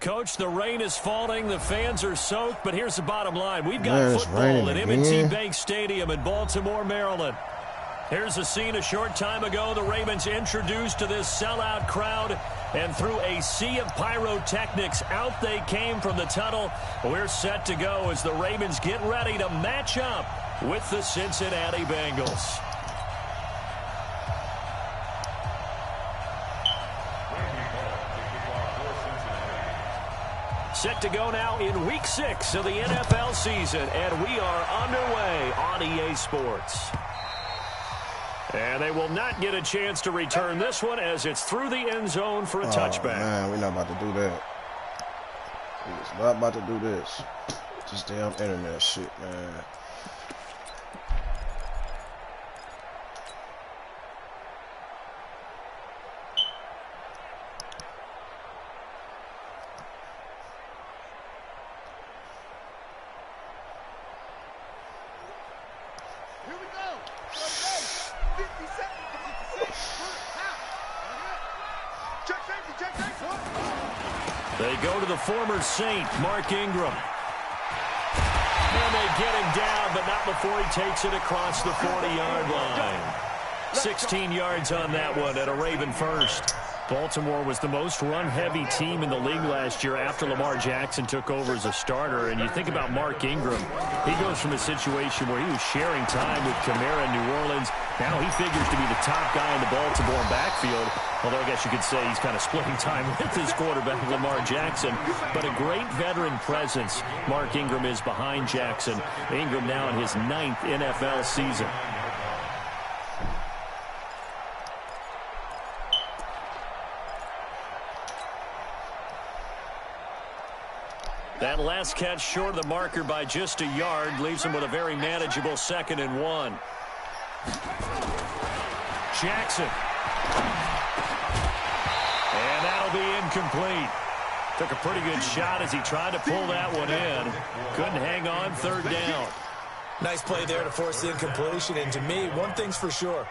Coach, the rain is falling. The fans are soaked. But here's the bottom line. We've got football at M&T Bank Stadium in Baltimore, Maryland. Here's a scene a short time ago. The Ravens introduced to this sellout crowd. And through a sea of pyrotechnics, out they came from the tunnel. We're set to go as the Ravens get ready to match up with the Cincinnati Bengals. Set to go now in Week 6 of the NFL season, and we are underway on EA Sports. And they will not get a chance to return this one as it's through the end zone for a touchback. Man, we're not about to do that. We're not about to do this. This damn internet shit, man. They go to the former Saint, Mark Ingram. And they get him down, but not before he takes it across the 40-yard line. 16 yards on that one at a Raven first. Baltimore was the most run-heavy team in the league last year after Lamar Jackson took over as a starter. And you think about Mark Ingram. He goes from a situation where he was sharing time with Kamara in New Orleans. Now he figures to be the top guy in the Baltimore backfield. Although I guess you could say he's kind of splitting time with his quarterback, Lamar Jackson. But a great veteran presence. Mark Ingram is behind Jackson. Ingram now in his 9th NFL season. That last catch short of the marker by just a yard leaves him with a very manageable 2nd and 1. Jackson. And that'll be incomplete. Took a pretty good shot as he tried to pull that one in. Couldn't hang on, 3rd down. Nice play there to force the incompletion. And to me, one thing's for sure.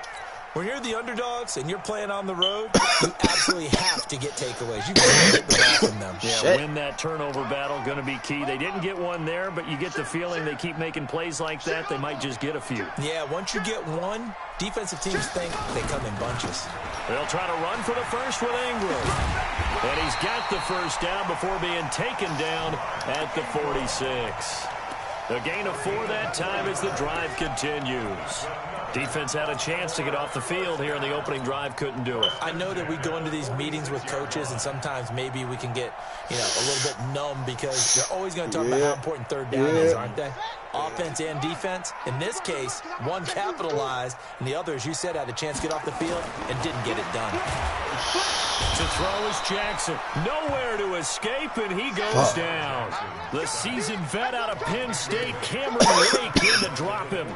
When you're the underdogs and you're playing on the road, you absolutely have to get takeaways. You can't get the ball from them. Yeah, win that turnover battle, going to be key. They didn't get one there, but you get the feeling they keep making plays like that, they might just get a few. Yeah, once you get one, defensive teams think they come in bunches. They'll try to run for the first with Ingram. And he's got the first down before being taken down at the 46. A gain of 4 that time as the drive continues. Defense had a chance to get off the field here in the opening drive, couldn't do it. I know that we go into these meetings with coaches, and sometimes maybe we can get, a little bit numb because they're always going to talk about how important 3rd down is, aren't they? Offense and defense. In this case, one capitalized, and the other, as you said, had a chance to get off the field and didn't get it done. To throw is Jackson. Nowhere to escape, and he goes down. The seasoned vet out of Penn State, Cameron Wake, in to drop him.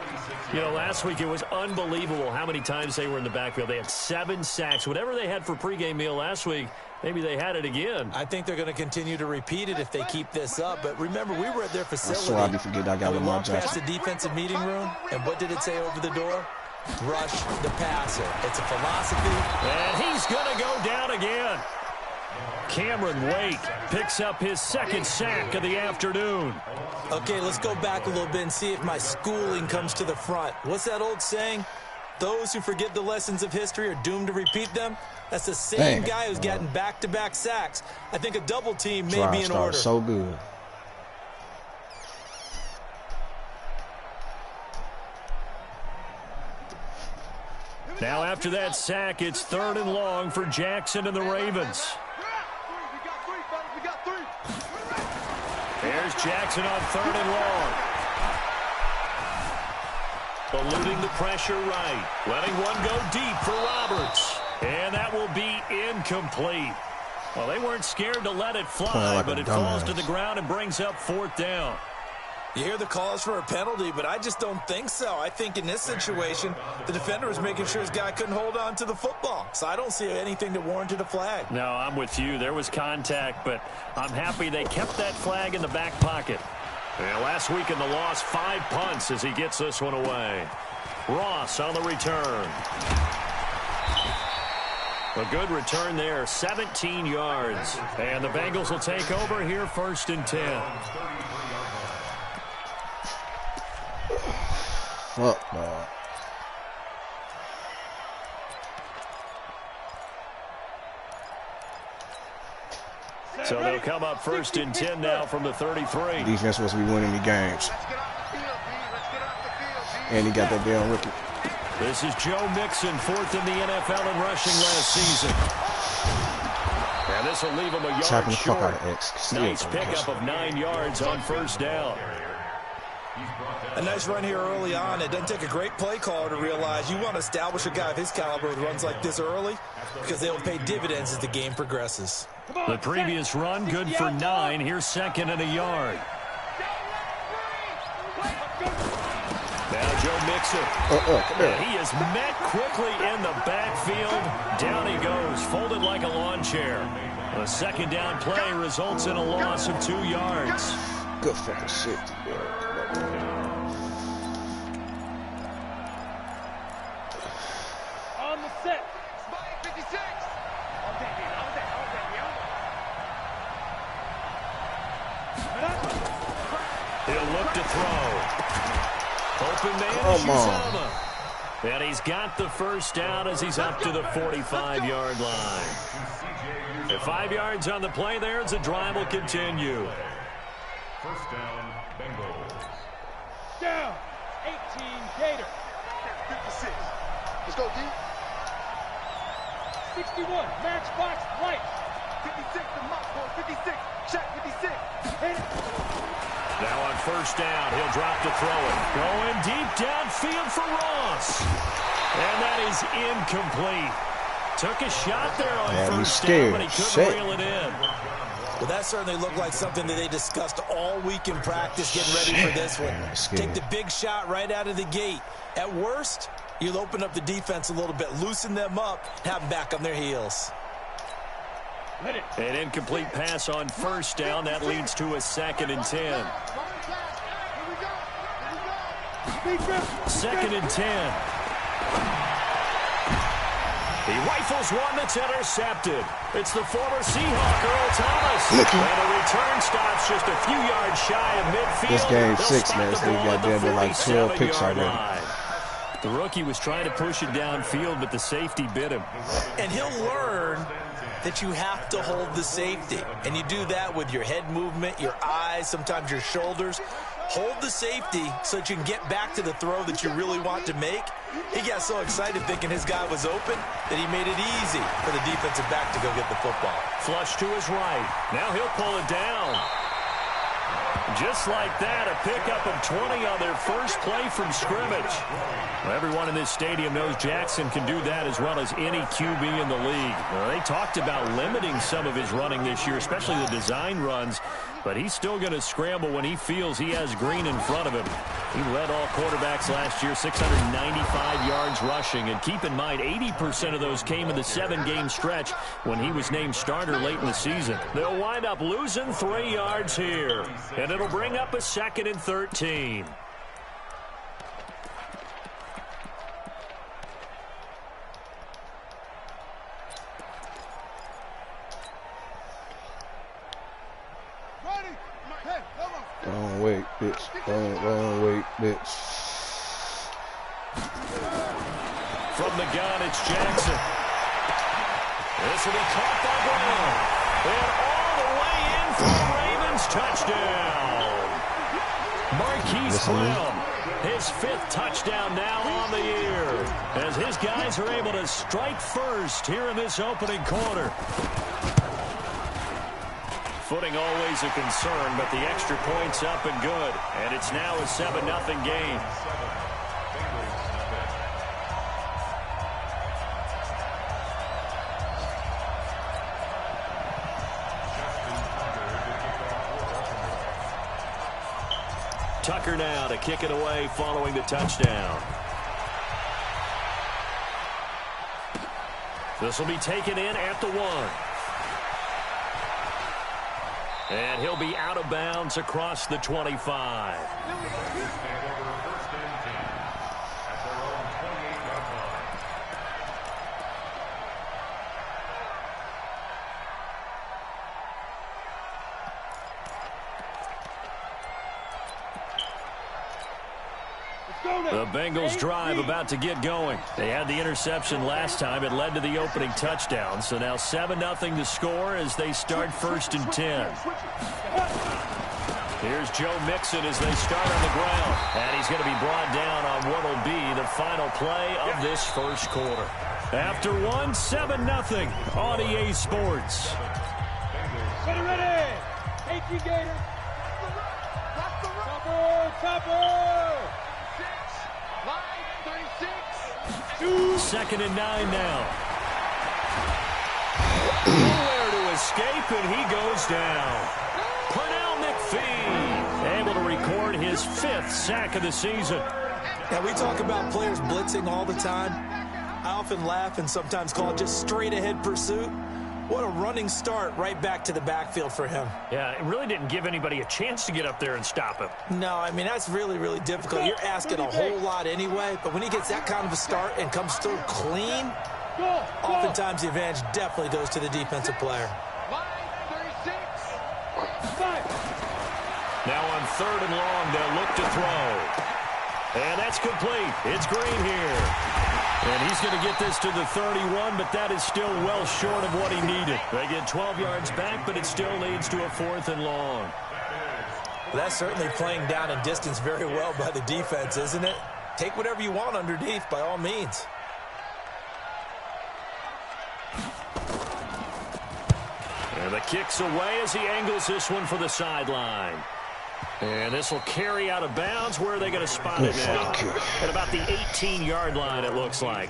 Last week it was unbelievable how many times they were in the backfield. They had 7 sacks. Whatever they had for pregame meal last week, maybe they had it again. I think they're going to continue to repeat it if they keep this up. But remember, we were at their facility. I swear I forget I got Lamar Jackson. Past the defensive meeting room, and what did it say over the door? Rush the passer. It's a philosophy. And he's going to go down again. Cameron Wake picks up his 2nd sack of the afternoon. Okay, let's go back a little bit and see if my schooling comes to the front. What's that old saying? Those who forget the lessons of history are doomed to repeat them. That's the same guy who's gotten back-to-back sacks. I think a double team may be in order. So good. Now after that sack, it's 3rd and long for Jackson and the Ravens. There's Jackson on 3rd and long. Eluding the pressure right. Letting one go deep for Roberts. And that will be incomplete. Well, they weren't scared to let it fly, but it falls to the ground and brings up 4th down. You hear the calls for a penalty, but I just don't think so. I think in this situation, the defender was making sure his guy couldn't hold on to the football. So I don't see anything that warranted a flag. No, I'm with you. There was contact, but I'm happy they kept that flag in the back pocket. And last week in the loss, 5 punts as he gets this one away. Ross on the return. A good return there, 17 yards. And the Bengals will take over here, 1st and 10. Fuck, dog. So they'll come up 1st and 10 now from the 33. Defense supposed to be winning the games. And he got that damn rookie. This is Joe Mixon, 4th in the NFL in rushing last season. And this will leave him a yard Chopping the fuck short. out of X. Nice pickup of 9 yards on 1st down. A nice run here early on. It doesn't take a great play caller to realize you want to establish a guy of his caliber with runs like this early because they will pay dividends as the game progresses. The previous run, good for 9. Here's 2nd and a yard. Now Joe Mixon. He is met quickly in the backfield. Down he goes, folded like a lawn chair. A 2nd down play results in a loss of 2 yards. Good fucking shit. On the set. 56. He'll look to throw. Open man, come on. And he's got the 1st down as he's up to the 45-yard line. The 5 yards on the play there as the drive will continue. 1st down, Bengals. Down. 18, Gator. 56. Let's go, D. 61, matchbox right. 56, the mock ball, 56. Check, 56. Hit it. Now on 1st down, he'll drop to throw it. Going deep downfield for Ross. And that is incomplete. Took a shot there on 1st down, but he couldn't reel it in. Well, that certainly looked like something that they discussed all week in practice getting ready for this one. Take the big shot right out of the gate. At worst, you'll open up the defense a little bit, loosen them up, have them back on their heels. An incomplete pass on 1st down. That leads to a 2nd and 10. 2nd and 10. He rifles one that's intercepted. It's the former Seahawk, Earl Thomas. And the return stops just a few yards shy of midfield. This game 6, man. This league got down to like 12 picks already. The rookie was trying to push it downfield, but the safety bit him. And he'll learn that you have to hold the safety. And you do that with your head movement, your eyes, sometimes your shoulders. Hold the safety so that you can get back to the throw that you really want to make. He got so excited thinking his guy was open that he made it easy for the defensive back to go get the football. Flush to his right. Now he'll pull it down. Just like that, a pickup of 20 on their first play from scrimmage. Well, everyone in this stadium knows Jackson can do that as well as any QB in the league. Well, they talked about limiting some of his running this year, especially the design runs, but he's still going to scramble when he feels he has green in front of him. He led all quarterbacks last year, 695 yards rushing, and keep in mind 80% of those came in the 7-game stretch when he was named starter late in the season. They'll wind up losing 3 yards here, and it'll bring up a 2nd and 13. Don't wait, bitch. Don't wait, bitch. From the gun, it's Jackson. This will be caught by Brown. And all the way in for the Ravens touchdown. Marquise Brown, his 5th touchdown now on the year, as his guys are able to strike first here in this opening quarter. Footing always a concern, but the extra point's up and good. And it's now a 7-0 game. Tucker now to kick it away following the touchdown. This will be taken in at the 1. And he'll be out of bounds across the 25. The Bengals drive about to get going. They had the interception last time. It led to the opening touchdown. So now 7-0 to score as they start 1st and 10. Here's Joe Mixon as they start on the ground. And he's going to be brought down on what will be the final play of this first quarter. After 7-0 on EA Sports. Ready. 18 Gators. Topper. 2nd and 9 now. Nowhere to escape, and he goes down. Pernell McPhee able to record his 5th sack of the season. Now, we talk about players blitzing all the time. I often laugh and sometimes call it just straight-ahead pursuit. What a running start right back to the backfield for him. Yeah, it really didn't give anybody a chance to get up there and stop him. No, I mean, that's really, really difficult. You're asking a whole lot anyway, but when he gets that kind of a start and comes through clean, oftentimes the advantage definitely goes to the defensive player. Now on 3rd and long, they'll look to throw. And that's complete. It's Green here. And he's going to get this to the 31, but that is still well short of what he needed. They get 12 yards back, but it still leads to a 4th and long. Well, that's certainly playing down in distance very well by the defense, isn't it? Take whatever you want underneath, by all means. And the kick's away as he angles this one for the sideline. And this will carry out of bounds. Where are they going to spot it now? At about the 18-yard line, it looks like.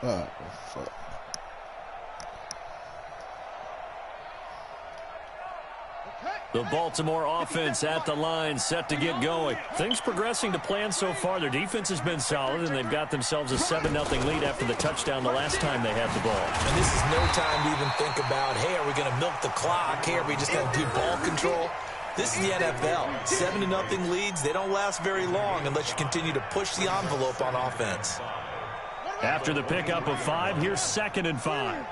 Oh, fuck. The Baltimore offense at the line, set to get going. Things progressing to plan so far. Their defense has been solid, and they've got themselves a 7-0 lead after the touchdown the last time they had the ball. And this is no time to even think about, hey, are we going to milk the clock? Hey, are we just going to do ball control? This is the NFL. 7-0 leads, they don't last very long unless you continue to push the envelope on offense. After the pickup of 5, here's 2nd and 5.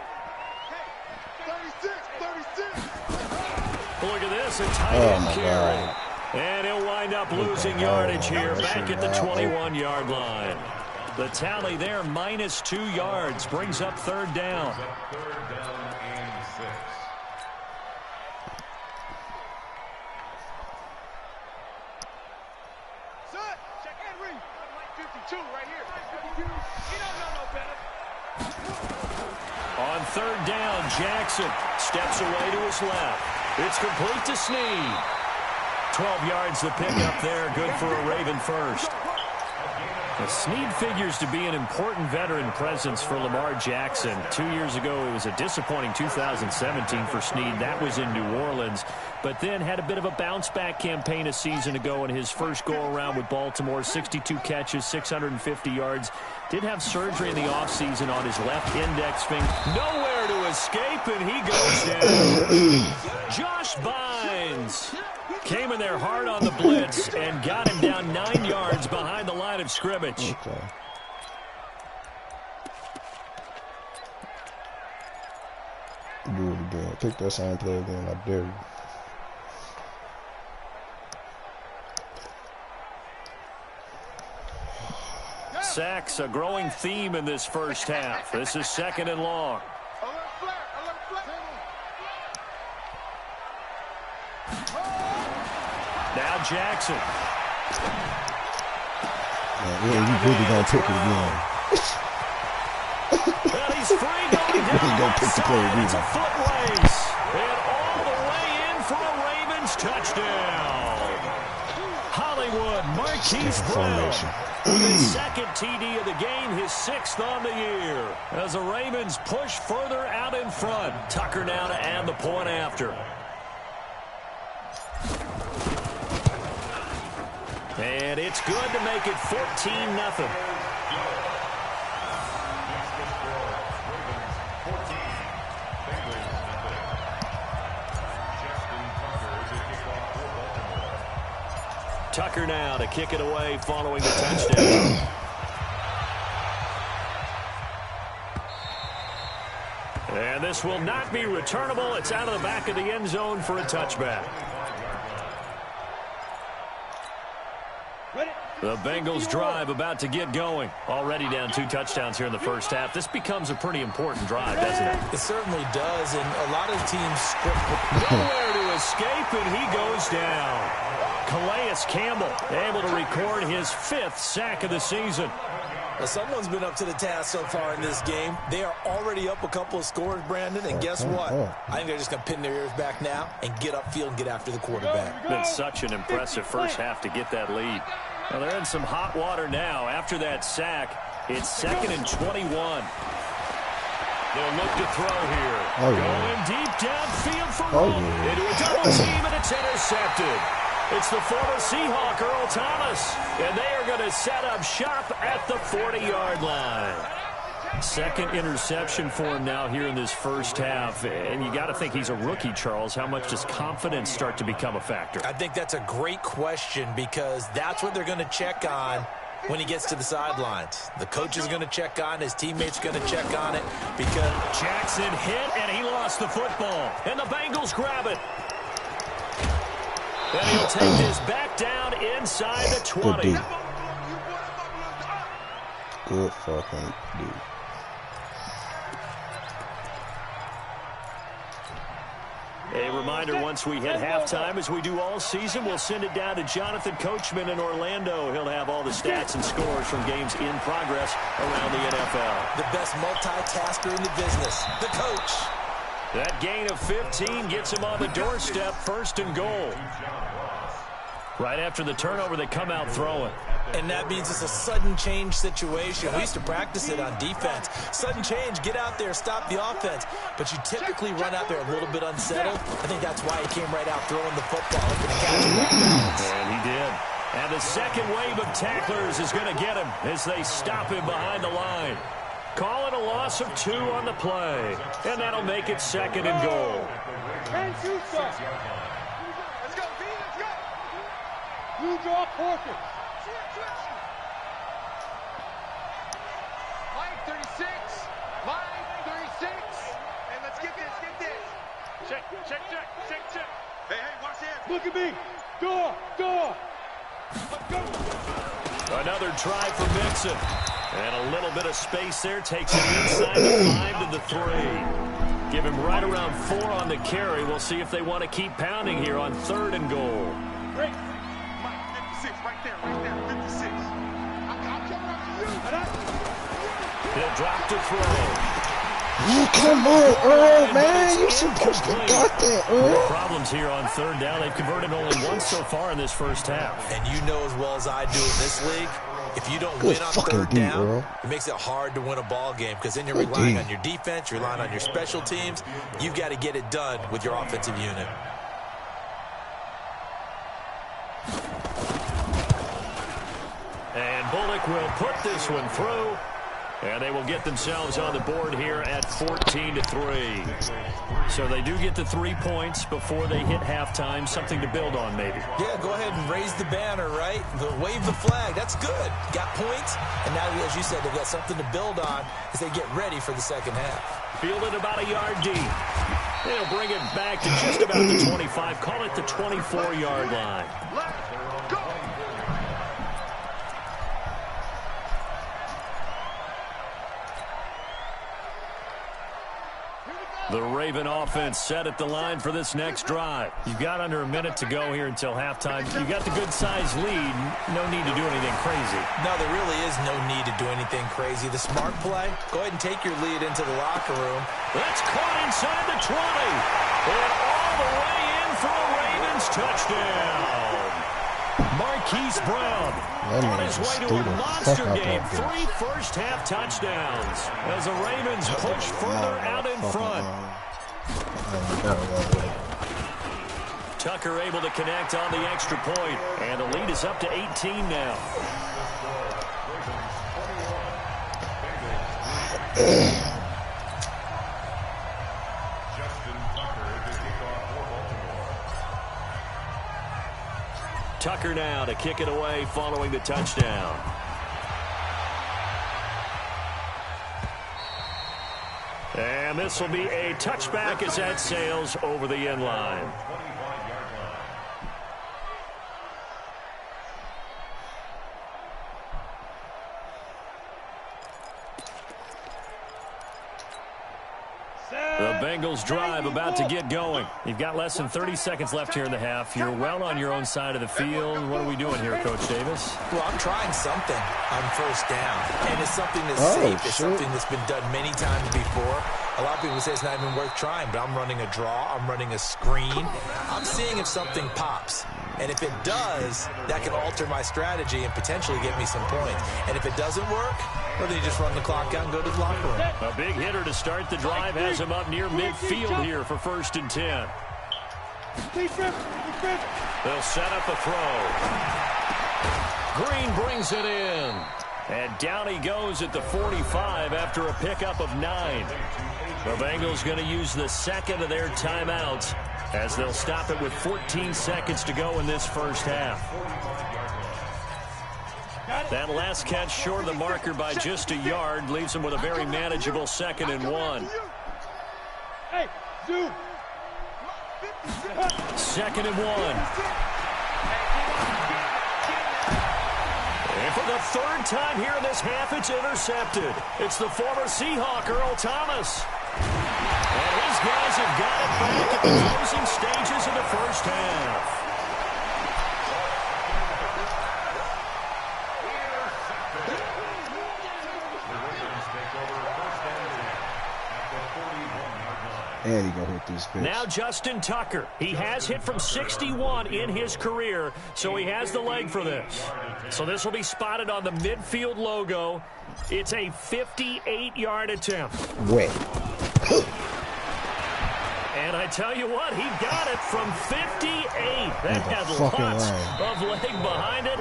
Look at this, a tight end carry. And he'll wind up losing yardage here back at the 21-yard line. The tally there, minus 2 yards, brings up 3rd down. Check and read. 52 right here. 52. He don't know no better. On 3rd down, Jackson steps away to his left. It's complete to Snead. 12 yards to pick up there. Good for a Raven first. Now, Snead figures to be an important veteran presence for Lamar Jackson. 2 years ago, it was a disappointing 2017 for Snead. That was in New Orleans. But then had a bit of a bounce-back campaign a season ago in his first go-around with Baltimore. 62 catches, 650 yards. Did have surgery in the offseason on his left index finger. Nowhere to escape, and he goes down. Josh Bynes came in there hard on the blitz and got him down 9 yards behind the line of scrimmage. Okay. Do it again. Take that same play again. I dare you. Sacks, a growing theme in this first half. This is 2nd and long. Now Jackson. Yeah, you really gonna pick it again. Well, he's free going down. Really gonna pick the play again. It's a foot race. And all the way in for a Ravens touchdown. Hollywood, Marquise Brown. His 2nd TD of the game, his 6th on the year. As the Ravens push further out in front. Tucker now to add the point after. And it's good to make it 14-0. Tucker now to kick it away following the touchdown. And this will not be returnable. It's out of the back of the end zone for a touchback. The Bengals drive about to get going. Already down 2 touchdowns here in the first half. This becomes a pretty important drive, doesn't it? It certainly does, and a lot of teams script. Nowhere to escape, and he goes down. Calais Campbell able to record his 5th sack of the season. Well, someone's been up to the task so far in this game. They are already up a couple of scores, Brandon, and guess what? I think they're just going to pin their ears back now and get upfield and get after the quarterback. Been such an impressive first half to get that lead. Well, they're in some hot water now. After that sack, it's 2nd and 21. They'll look to throw here. Going deep downfield for Rowe. Into a double team, and it's intercepted. It's the former Seahawk, Earl Thomas, and they are going to set up shop at the 40-yard line. 2nd interception for him now here in this first half, and you got to think he's a rookie, Charles. How much does confidence start to become a factor? I think that's a great question because that's what they're going to check on when he gets to the sidelines. The coach is going to check on, his teammates are going to check on it because Jackson hit, and he lost the football, and the Bengals grab it. And he'll take this back down inside the 20. Good fucking dude. A reminder, once we hit halftime, as we do all season, we'll send it down to Jonathan Coachman in Orlando. He'll have all the stats and scores from games in progress around the NFL. The best multitasker in the business, the coach. That gain of 15 gets him on the doorstep, 1st and goal. Right after the turnover, they come out throwing. And that means it's a sudden change situation. We used to practice it on defense. Sudden change, get out there, stop the offense. But you typically run out there a little bit unsettled. I think that's why he came right out throwing the football. And he did. And the second wave of tacklers is going to get him as they stop him behind the line. Call it a loss of 2 on the play. And that'll make it 2nd and goal. Let's go, B. Let's go. You draw portrait. Line 36. Line 36. And let's get this. Check. Hey, watch this. Look at me. Door. Let's go. Another try for Mixon. And a little bit of space there. Takes it inside the 5 to the 3. Give him right around 4 on the carry. We'll see if they want to keep pounding here on 3rd and goal. Great. Mike, 56, right there, 56. I'm coming up to you. He'll drop to throw. Oh, come on, Earl, man. You supposed to got that, No Earl. problems here on 3rd down. They've converted only once so far in this first half. And you know as well as I do in this league, if you don't win on 3rd down, it makes it hard to win a ball game because then you're relying on your defense, you're relying on your special teams. You've got to get it done with your offensive unit. And Bullock will put this one through. And they will get themselves on the board here at 14-3. So they do get the 3 points before they hit halftime. Something to build on, maybe. Yeah, go ahead and raise the banner, right? Wave the flag. That's good. Got points. And now, as you said, they've got something to build on as they get ready for the second half. Fielded about a yard deep. They'll bring it back to just about the 25. Call it the 24-yard line. Let's go. The Raven offense set at the line for this next drive. You've got under a minute to go here until halftime. You've got the good-sized lead. No need to do anything crazy. No, there really is no need to do anything crazy. The smart play, go ahead and take your lead into the locker room. That's caught inside the 20. And all the way in for a Ravens touchdown. Marquise Brown on his way to a monster game. 3 first-half touchdowns as the Ravens push further out in front. Tucker able to connect on the extra point, and the lead is up to 18 now. Tucker now to kick it away following the touchdown. And this will be a touchback as that sails over the end line. Bengals drive about to get going. You've got less than 30 seconds left here in the half. You're well on your own side of the field. What are we doing here, Coach Davis? Well, I'm trying something on first down, and it's something that's safe. It's something that's been done many times before. A lot of people say it's not even worth trying, but I'm running a draw. I'm running a screen. I'm seeing if something pops. And if it does, that can alter my strategy and potentially get me some points. And if it doesn't work, well, then you just run the clock out and go to the locker room. A big hitter to start the drive has him up near midfield here for 1st and 10. They'll set up a throw. Green brings it in. And down he goes at the 45 after a pickup of 9. The Bengals going to use the second of their timeouts as they'll stop it with 14 seconds to go in this first half. That last catch short of the marker by just a yard leaves them with a very manageable 2nd and 1. 2nd and 1. And for the 3rd time here in this half, it's intercepted. It's the former Seahawk, Earl Thomas. And his guys have got it back at the closing stages of the first half. And he gonna hit this pitch. Now Justin Tucker. He has hit from 61 in his career, so he has the leg for this. So this will be spotted on the midfield logo. It's a 58-yard attempt. Wait. And I tell you what, he got it from 58. That had lots of leg behind it.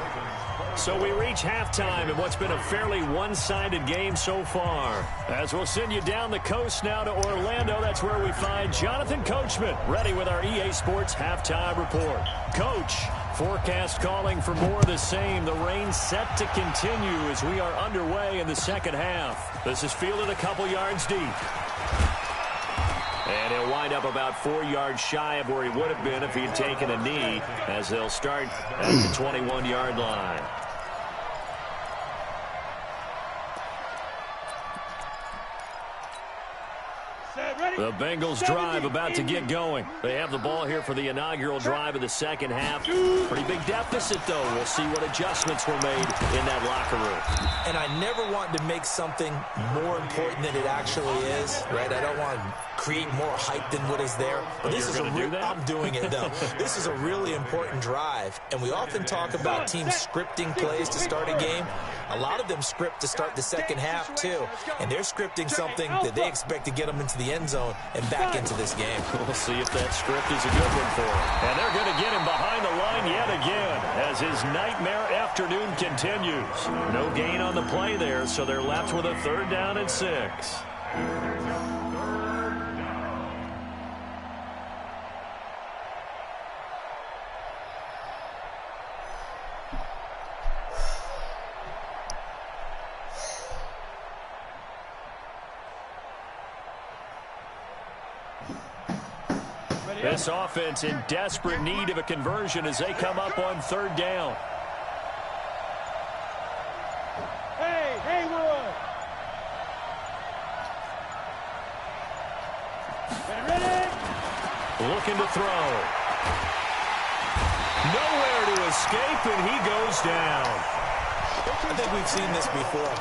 So we reach halftime in what's been a fairly one-sided game so far. As we'll send you down the coast now to Orlando, that's where we find Jonathan Coachman ready with our EA Sports Halftime Report. Coach, forecast calling for more of the same. The rain set to continue as we are underway in the second half. This is fielded a couple yards deep. And he'll wind up about 4 yards shy of where he would have been if he had taken a knee, as they'll start at the 21-yard line. The Bengals drive about to get going. They have the ball here for the inaugural drive of the second half. Pretty big deficit, though. We'll see what adjustments were made in that locker room. And I never want to make something more important than it actually is, right? I don't want to create more hype than what is there. But this is I'm doing it, though. This is a really important drive. And we often talk about teams scripting plays to start a game. A lot of them script to start the second half, too. And they're scripting something that they expect to get them into the end zone and back into this game. We'll see if that script is a good one for him. And they're going to get him behind the line yet again as his nightmare afternoon continues. No gain on the play there, so they're left with a 3rd down and 6. This offense in desperate need of a conversion as they come up on 3rd down. Hey, Haywood! Ready? Looking to throw. Nowhere to escape, and he goes down. I think we've seen this before.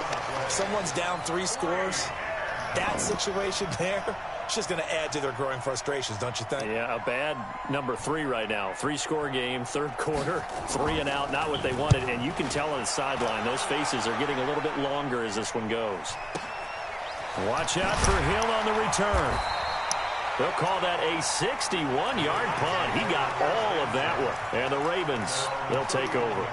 If someone's down 3 scores, that situation there, it's just going to add to their growing frustrations, don't you think? Yeah, a bad number 3 right now. 3-score game, 3rd quarter, 3 and out, not what they wanted. And you can tell on the sideline, those faces are getting a little bit longer as this one goes. Watch out for Hill on the return. They'll call that a 61-yard punt. He got all of that one. And the Ravens, they'll take over.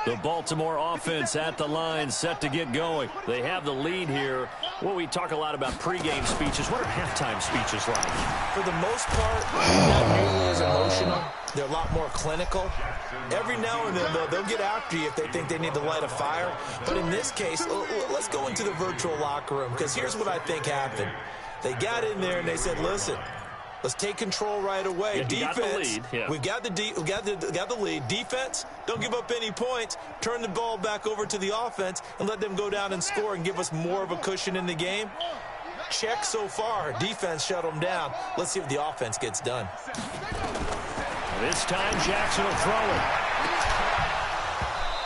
The Baltimore offense at the line, set to get going. They have the lead here. Well, we talk a lot about pregame speeches. What are halftime speeches like? For the most part, not nearly as emotional. They're a lot more clinical. Every now and then, they'll get after you if they think they need to light a fire. But in this case, let's go into the virtual locker room, because here's what I think happened. They got in there and they said, listen, Let's take control right away. Yeah, Defense, we've got the lead. we got the lead. Defense, don't give up any points. Turn the ball back over to the offense and let them go down and score and give us more of a cushion in the game. Check so far. Defense shut them down. Let's see if the offense gets done. This time Jackson will throw it.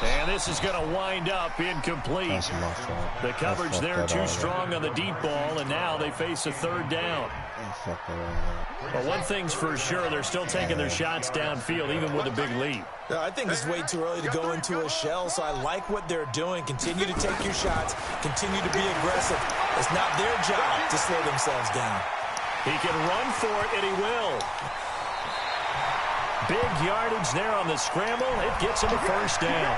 And this is going to wind up incomplete. The coverage there too strong on the deep ball, and now they face a third down. Well, one thing's for sure, they're still taking their shots downfield, even with a big lead. I think it's way too early to go into a shell, so I like what they're doing. Continue to take your shots. Continue to be aggressive. It's not their job to slow themselves down. He can run for it, and he will. Big yardage there on the scramble. It gets him a first down.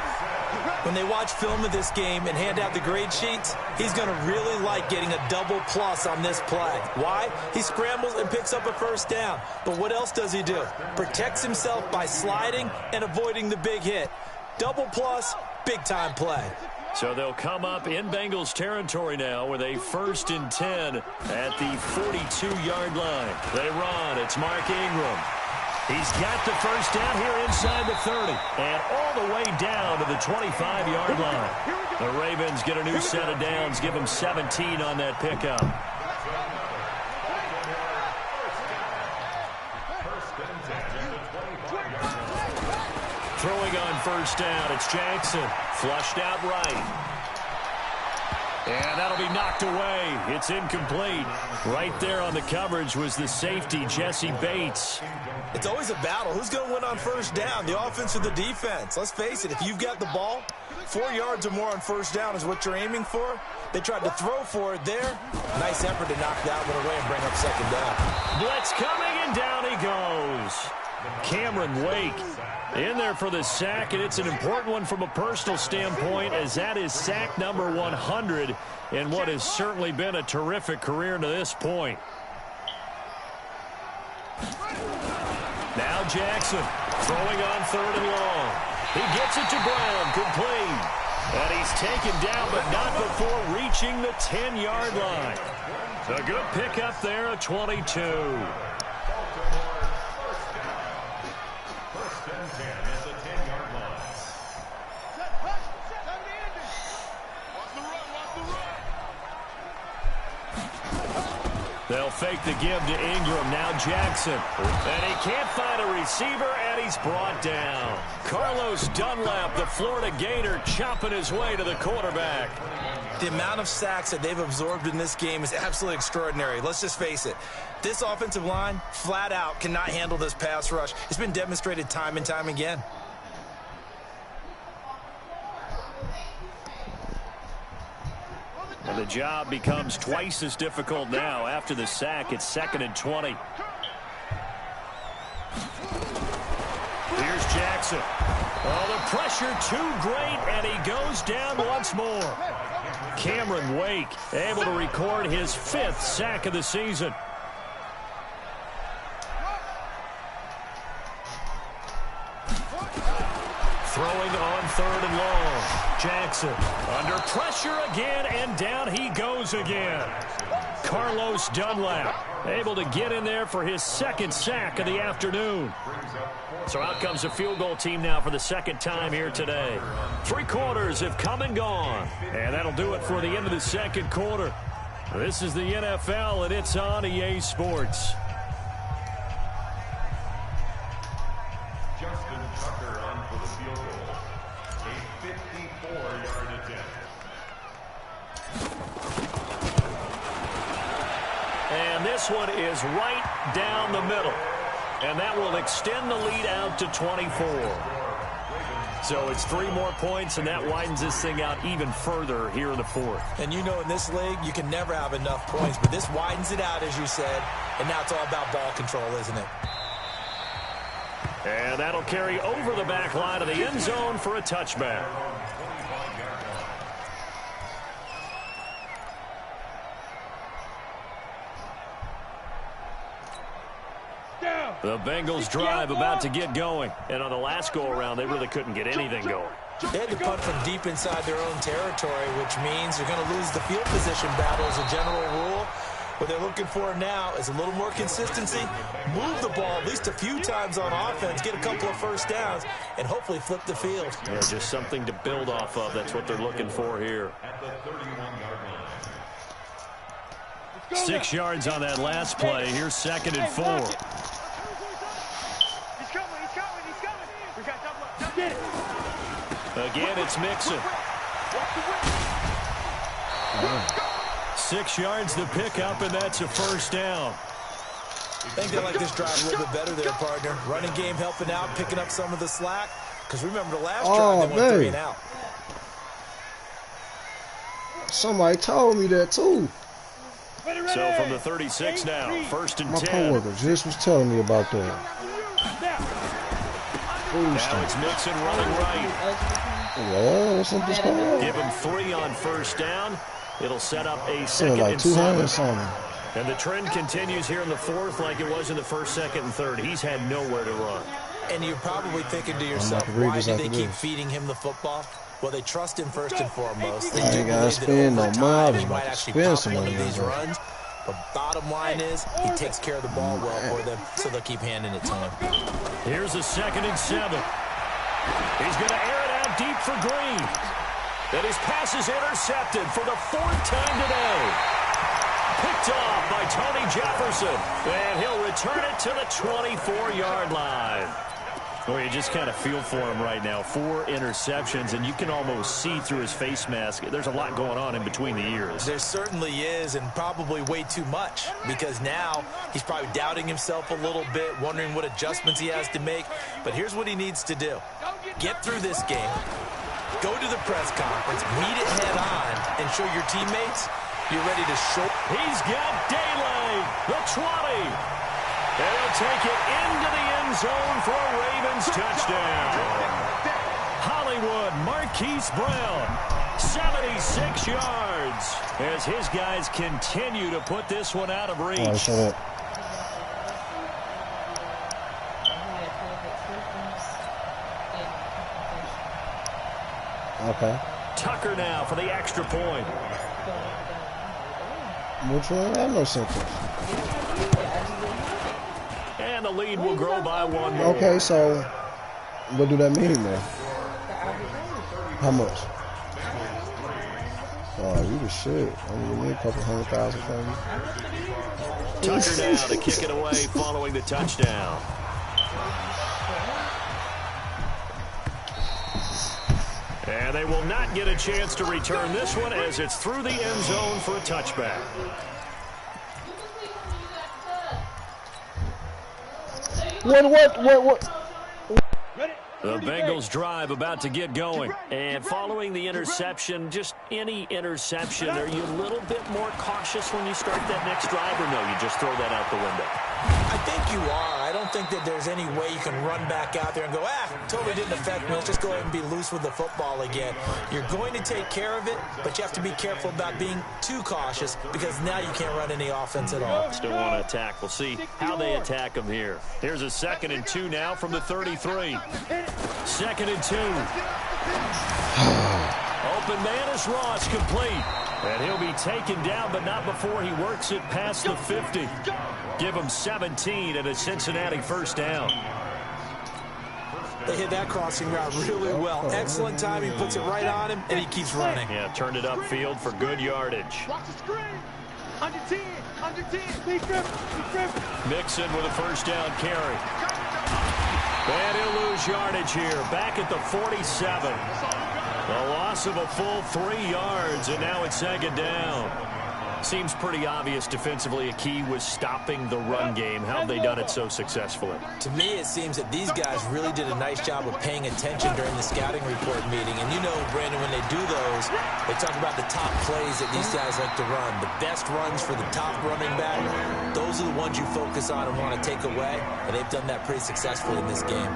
When they watch film of this game and hand out the grade sheets, he's going to really like getting a double plus on this play. Why? He scrambles and picks up a first down. But what else does he do? Protects himself by sliding and avoiding the big hit. Double plus, big-time play. So they'll come up in Bengals territory now with a 1st and 10 at the 42-yard line. They run. It's Mark Ingram. He's got the first down here inside the 30 and all the way down to the 25-yard line. The Ravens get a new set of downs, give them 17 on that pickup. Throwing on first down, it's Jackson. Flushed out right. And that'll be knocked away. It's incomplete. Right there on the coverage was the safety, Jesse Bates. It's always a battle. Who's going to win on first down, the offense or the defense? Let's face it, if you've got the ball, 4 yards or more on first down is what you're aiming for. They tried to throw for it there. Nice effort to knock that one away and bring up second down. Blitz coming, and down he goes. Cameron Wake in there for the sack, and it's an important one from a personal standpoint, as that is sack number 100 in what has certainly been a terrific career to this point. Now Jackson throwing on 3rd and long. He gets it to Brown, complete. And he's taken down, but not before reaching the 10-yard line. A good pickup there, a 22. They'll fake the give to Ingram. Now Jackson. And he can't find a receiver, and he's brought down. Carlos Dunlap, the Florida Gator, chopping his way to the quarterback. The amount of sacks that they've absorbed in this game is absolutely extraordinary. Let's just face it. This offensive line, flat out, cannot handle this pass rush. It's been demonstrated time and time again. And the job becomes twice as difficult now. After the sack, it's 2nd and 20. Here's Jackson. Oh, the pressure too great, and he goes down once more. Cameron Wake able to record his 5th sack of the season. Throwing on 3rd and long. Jackson under pressure again, and down he goes again. Carlos Dunlap able to get in there for his 2nd sack of the afternoon. So out comes the field goal team now for the 2nd time here today. 3 quarters have come and gone, and that'll do it for the end of the 2nd quarter. This is the NFL, and it's on EA Sports. And this one is right down the middle. And that will extend the lead out to 24. So it's 3 more points, and that widens this thing out even further here in the 4th. And you know, in this league, you can never have enough points, but this widens it out, as you said, and now it's all about ball control, isn't it? And that'll carry over the back line of the end zone for a touchback. The Bengals drive about to get going. And on the last go-around, they really couldn't get anything going. They had to punt from deep inside their own territory, which means they're going to lose the field position battle as a general rule. What they're looking for now is a little more consistency, move the ball at least a few times on offense, get a couple of first downs, and hopefully flip the field. Yeah, just something to build off of. That's what they're looking for here. 6 yards on that last play. Here's 2nd and 4. He's coming. We got double. Get it. Again, it's Mixon. 6 yards the pickup, and that's a first down. I think they like this drive a little bit better there, partner. Running game helping out, picking up some of the slack. Because remember the last drive, they went 3 and out. Somebody told me that too. So from the 36 now, 1st and 10. My coworker just was telling me about that. Now it's Mixon running right. Yeah, what's up this call? Give him 3 on first down. It'll set up a 2nd like and 200 7. something. And the trend continues here in the 4th like it was in the 1st, 2nd, and 3rd. He's had nowhere to run. And you're probably thinking to yourself, why do they keep feeding him the football? Well, they trust him first and foremost. They do believe that over time he might actually pop one of these runs. But bottom line is, he takes care of the ball well for them, so they'll keep handing it to him. Here's a 2nd and 7. He's going to air it out deep for Green. And his pass is intercepted for the 4th time today. Picked off by Tony Jefferson. And he'll return it to the 24-yard line. Well, you just kind of feel for him right now. 4 interceptions, and you can almost see through his face mask. There's a lot going on in between the ears. There certainly is, and probably way too much, because now he's probably doubting himself a little bit, wondering what adjustments he has to make. But here's what he needs to do. Get through this game, go to the press conference, meet it head on, and show your teammates you're ready to show. He's got daylight, the 20. And he'll take it into the end zone for a Ravens touchdown. Hollywood Marquise Brown, 76 yards, as his guys continue to put this one out of reach. Okay. Tucker now for the extra point. Which one? I have no sentence. And the lead will grow by 1 more. Okay, so what do that mean, man? How much? Oh, you the shit. I'm gonna need a couple $100,000 from you. Tucker now to kick it away following the touchdown. And they will not get a chance to return this one as it's through the end zone for a touchback. What? The Bengals drive about to get going. And following the interception, just any interception, are you a little bit more cautious when you start that next drive, or no, you just throw that out the window? I think you are. I don't think that there's any way you can run back out there and go, totally didn't affect me. Let's just go ahead and be loose with the football again. You're going to take care of it, but you have to be careful about being too cautious because now you can't run any offense at all. Still want to attack. We'll see how they attack them here. Here's a 2nd and 2 now from the 33. 2nd and 2. Open man is Ross, complete. And he'll be taken down, but not before he works it past the 50. Give him 17 and a Cincinnati first down. They hit that crossing route really well. Excellent timing, puts it right on him, and he keeps running. Yeah, turned it upfield for good yardage. Watch the screen. Under 10. Mixon with a first down carry. And he'll lose yardage here, back at the 47. A loss of a full 3 yards, and now it's 2nd down. Seems pretty obvious defensively a key was stopping the run game. How have they done it so successfully? To me, it seems that these guys really did a nice job of paying attention during the scouting report meeting. And you know, Brandon, when they do those, they talk about the top plays that these guys like to run. The best runs for the top running back, those are the ones you focus on and want to take away. And they've done that pretty successfully in this game.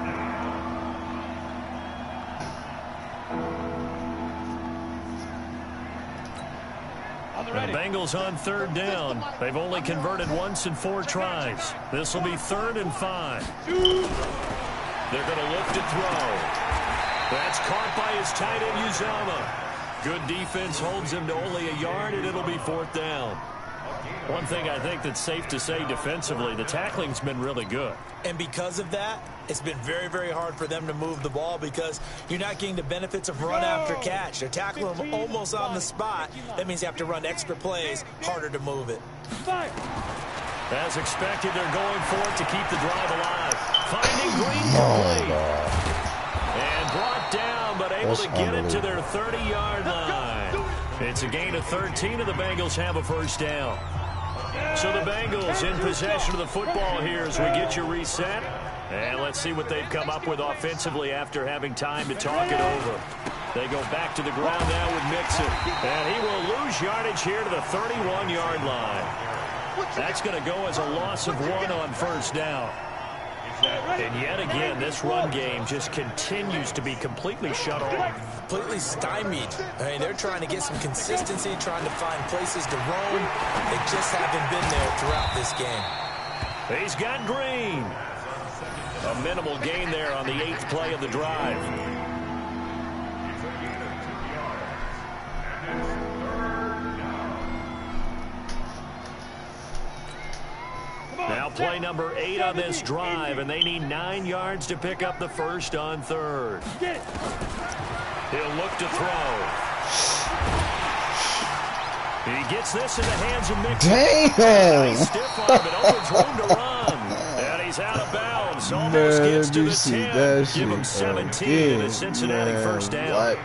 The Bengals on 3rd down. They've only converted once in 4 tries. This will be 3rd and 5. They're going to look to throw. That's caught by his tight end, Uzama. Good defense holds him to only a yard, and it'll be 4th down. One thing I think that's safe to say defensively, the tackling's been really good. And because of that, it's been very, very hard for them to move the ball because you're not getting the benefits of run after catch. They're tackling them almost on the spot. That means you have to run extra plays, harder to move it. As expected, they're going for it to keep the drive alive. Finding Green complete. And brought down, but able to get it to their 30-yard line. It's a gain of 13, and the Bengals have a first down. So the Bengals in possession of the football here as we get you reset. And let's see what they've come up with offensively after having time to talk it over. They go back to the ground now with Mixon. And he will lose yardage here to the 31-yard line. That's going to go as a loss of 1 on first down. And yet again, this run game just continues to be completely shut off. Completely stymied. I mean, they're trying to get some consistency, trying to find places to roam. They just haven't been there throughout this game. He's got Green. A minimal gain there on the 8th play of the drive. Now play number 8 on this drive, and they need 9 yards to pick up the first on 3rd. He'll look to throw. He gets this in the hands of Mixon. Damn! Nice stiff arm, it opens room to run. And he's out of bounds. Almost gets to the 10. Give him 17 and a Cincinnati first down. What?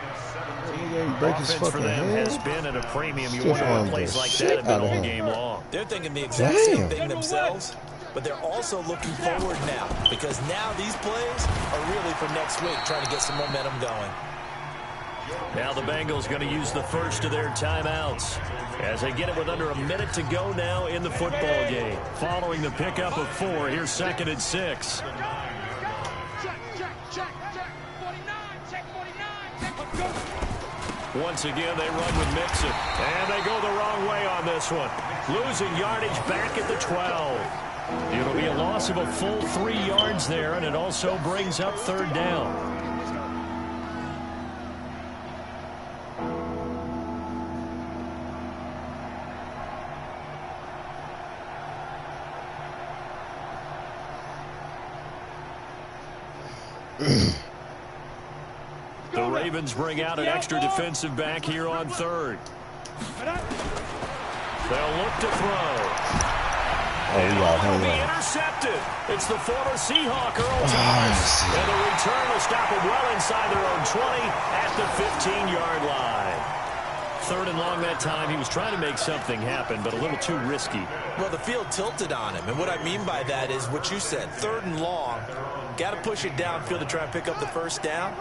Offense for them has been at a premium. You wonder what plays like that have been all game long. They're thinking the exact same thing themselves, but they're also looking forward now because now these plays are really for next week, trying to get some momentum going. Now the Bengals going to use the first of their timeouts as they get it with under a minute to go now in the football game. Following the pickup of 4, here's 2nd and 6. Once again, they run with Mixon. And they go the wrong way on this one. Losing yardage back at the 12. It'll be a loss of a full 3 yards there, and it also brings up 3rd down. The Ravens bring out an extra defensive back here on 3rd. They'll look to throw. Will be intercepted. It's the former Seahawk, Earl Thomas. And the return will stop him well inside their own 20 at the 15-yard line. 3rd and long that time. He was trying to make something happen, but a little too risky. Well, the field tilted on him, and what I mean by that is what you said. 3rd and long. Got to push it downfield to try and pick up the first down.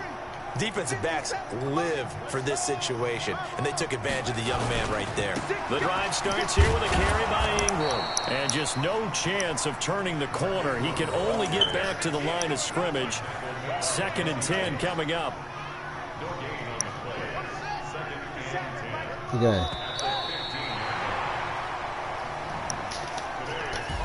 Defensive backs live for this situation, and they took advantage of the young man right there. The drive starts here with a carry by Ingram. And just no chance of turning the corner. He can only get back to the line of scrimmage. 2nd and 10 coming up. Okay.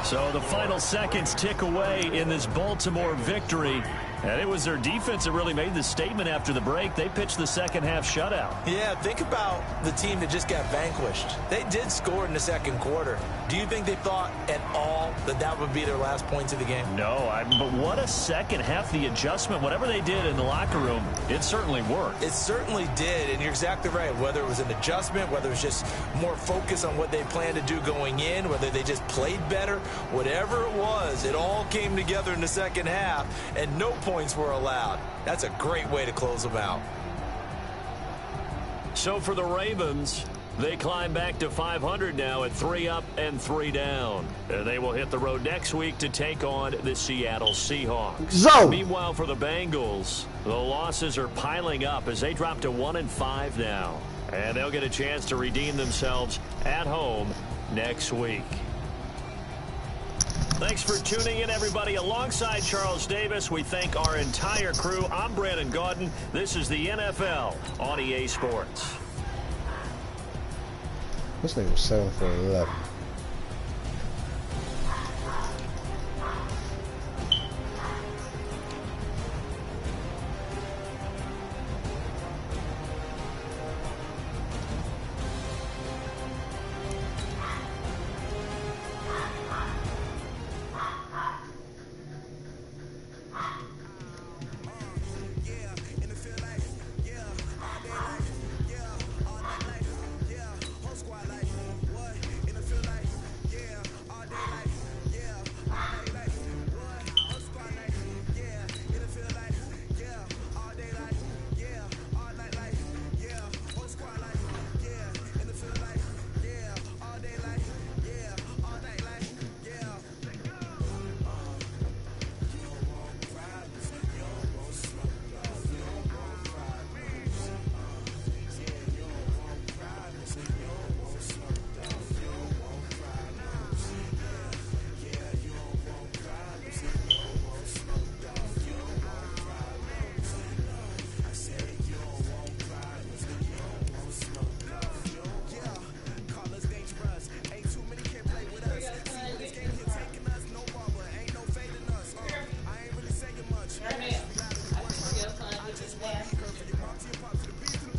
So the final seconds tick away in this Baltimore victory. And it was their defense that really made the statement after the break. They pitched the second half shutout. Yeah, think about the team that just got vanquished. They did score in the 2nd quarter. Do you think they thought at all that that would be their last points of the game? No, but what a second half. The adjustment, whatever they did in the locker room, it certainly worked. It certainly did, and you're exactly right. Whether it was an adjustment, whether it was just more focus on what they planned to do going in, whether they just played better, whatever it was, it all came together in the second half, and no points were allowed. That's a great way to close them out. So for the Ravens, they climb back to 500 now at 3 up and 3 down. And they will hit the road next week to take on the Seattle Seahawks. So, meanwhile, for the Bengals, the losses are piling up as they drop to 1-5 now. And they'll get a chance to redeem themselves at home next week. Thanks for tuning in, everybody. Alongside Charles Davis, we thank our entire crew. I'm Brandon Gaudin. This is the NFL on EA Sports. this nigga was 7 for 11.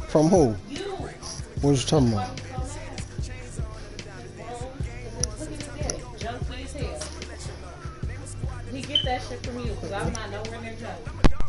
From who? You. What you talking about? Junk for his hair. He get that shit from you because I'm not nowhere near junk.